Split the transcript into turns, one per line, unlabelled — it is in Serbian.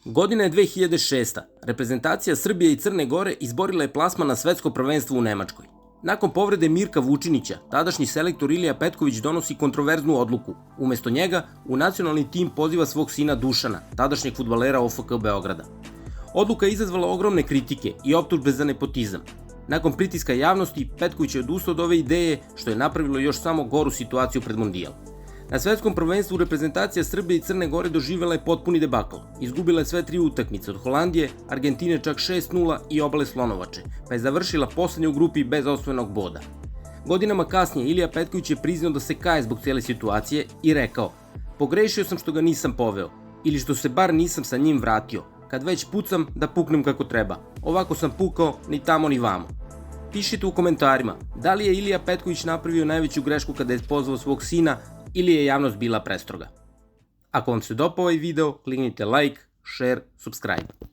Godina je 2006. Reprezentacija Srbije i Crne Gore izborila je plasman na svetsko prvenstvo u Nemačkoj. Nakon povrede Mirka Vučinića, tadašnji selektor Ilija Petković donosi kontroverznu odluku. Umesto njega, u nacionalni tim poziva svog sina Dušana, tadašnjeg fudbalera OFK Beograda. Odluka je izazvala ogromne kritike i optužbe za nepotizam. Nakon pritiska javnosti, Petković je odustao od ove ideje, što je napravilo još samo goru situaciju pred Mundijal. Na svetskom prvenstvu reprezentacija Srbije i Crne Gore doživela je potpuni debakl. Izgubila je sve tri utakmice od Holandije, Argentine čak 6-0 i Obale Slonovače, pa je završila poslednje u grupi bez osvojenog boda. Godinama kasnije Ilija Petković je priznao da se kaje zbog cijele situacije i rekao: "Pogrešio sam što ga nisam poveo, ili što se bar nisam sa njim vratio. Kad već pucam, da puknem kako treba. Ovako sam pukao ni tamo ni vamo." Pišite u komentarima, da li je Ilija Petković napravio najveću grešku kada je pozvao svog sina ili je javnost bila prestroga. Ako vam se dopao ovaj video, kliknite like, share, subscribe.